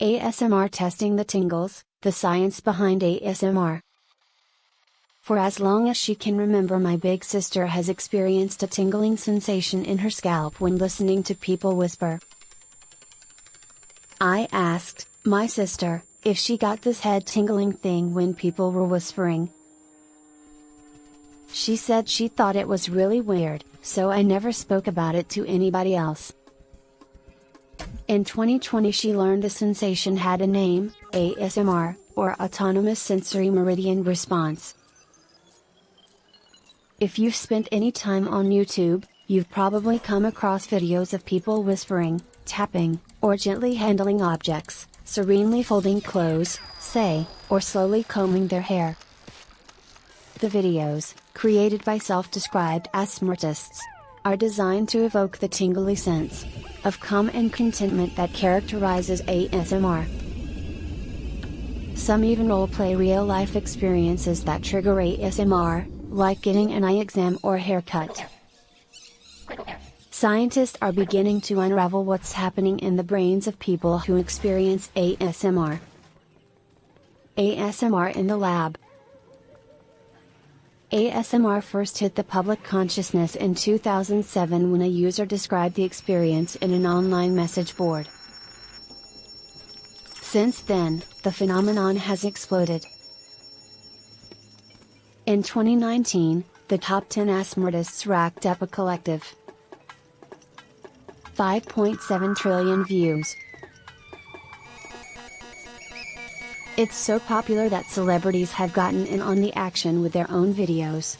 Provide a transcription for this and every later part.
ASMR testing the tingles, the science behind ASMR. For as long as she can remember, my big sister has experienced a tingling sensation in her scalp when listening to people whisper. I asked my sister if she got this head tingling thing when people were whispering. She said she thought it was really weird, so I never spoke about it to anybody else. In 2020 she learned the sensation had a name, ASMR, or Autonomous Sensory Meridian Response. If you've spent any time on YouTube, you've probably come across videos of people whispering, tapping, or gently handling objects, serenely folding clothes, say, or slowly combing their hair. The videos, created by self-described ASMRtists, are designed to evoke the tingly sense of calm and contentment that characterizes ASMR. Some even role-play real-life experiences that trigger ASMR, like getting an eye exam or haircut. Scientists are beginning to unravel what's happening in the brains of people who experience ASMR. ASMR in the lab. ASMR first hit the public consciousness in 2007 when a user described the experience in an online message board. Since then, the phenomenon has exploded. In 2019, the top 10 ASMRtists racked up a collective 5.7 trillion views. It's so popular that celebrities have gotten in on the action with their own videos.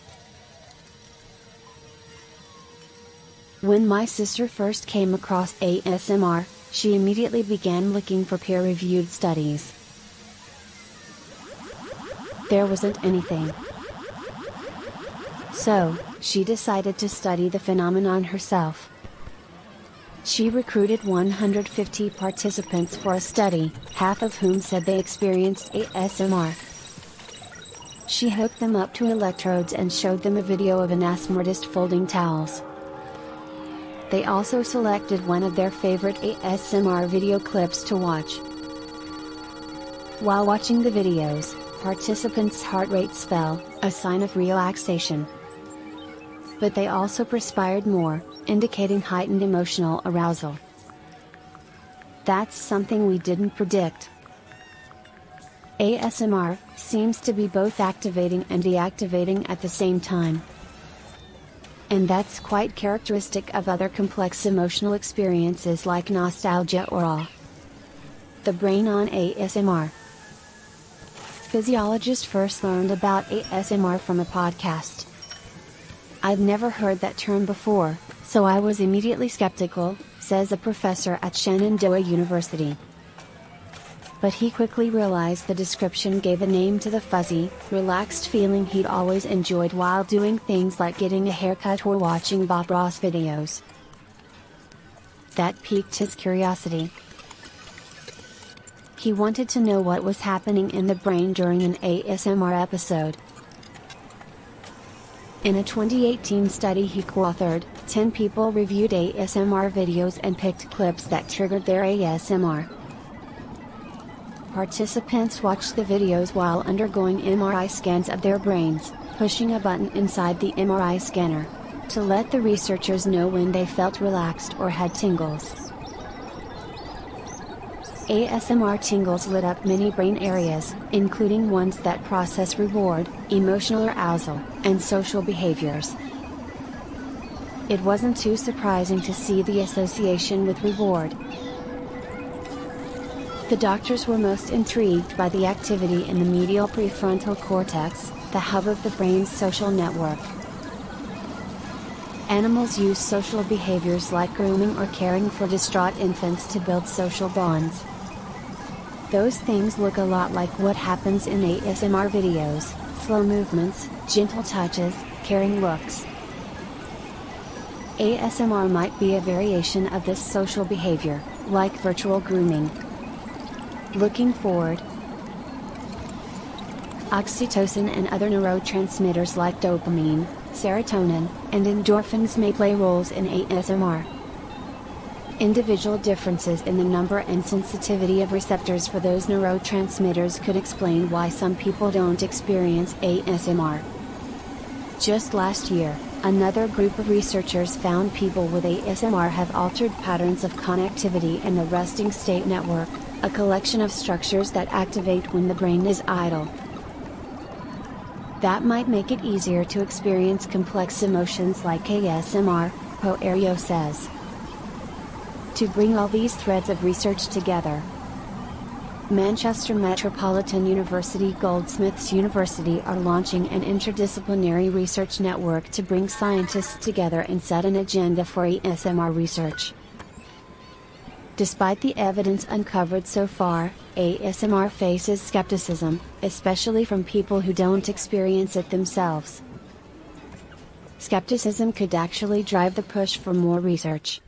When my sister first came across ASMR, she immediately began looking for peer-reviewed studies. There wasn't anything. So, she decided to study the phenomenon herself. She recruited 150 participants for a study, half of whom said they experienced ASMR. She hooked them up to electrodes and showed them a video of an ASMRtist folding towels. They also selected one of their favorite ASMR video clips to watch. While watching the videos, participants' heart rates fell, a sign of relaxation. But they also perspired more, indicating heightened emotional arousal. That's something we didn't predict. ASMR seems to be both activating and deactivating at the same time. And that's quite characteristic of other complex emotional experiences like nostalgia or awe. The brain on ASMR. Physiologists first learned about ASMR from a podcast. I'd never heard that term before, so I was immediately skeptical, says a professor at Shenandoah University. But he quickly realized the description gave a name to the fuzzy, relaxed feeling he'd always enjoyed while doing things like getting a haircut or watching Bob Ross videos. That piqued his curiosity. He wanted to know what was happening in the brain during an ASMR episode. In a 2018 study he co-authored, 10 people reviewed ASMR videos and picked clips that triggered their ASMR. Participants watched the videos while undergoing MRI scans of their brains, pushing a button inside the MRI scanner to let the researchers know when they felt relaxed or had tingles. ASMR tingles lit up many brain areas, including ones that process reward, emotional arousal, and social behaviors. It wasn't too surprising to see the association with reward. The doctors were most intrigued by the activity in the medial prefrontal cortex, the hub of the brain's social network. Animals use social behaviors like grooming or caring for distraught infants to build social bonds. Those things look a lot like what happens in ASMR videos: slow movements, gentle touches, caring looks. ASMR might be a variation of this social behavior, like virtual grooming. Looking forward, oxytocin and other neurotransmitters like dopamine, serotonin, and endorphins may play roles in ASMR. Individual differences in the number and sensitivity of receptors for those neurotransmitters could explain why some people don't experience ASMR. Just last year, another group of researchers found people with ASMR have altered patterns of connectivity in the resting state network, a collection of structures that activate when the brain is idle. That might make it easier to experience complex emotions like ASMR, Poerio says. To bring all these threads of research together, Manchester Metropolitan University Goldsmiths University are launching an interdisciplinary research network to bring scientists together and set an agenda for ASMR research. Despite the evidence uncovered so far, ASMR faces skepticism, especially from people who don't experience it themselves. Skepticism could actually drive the push for more research.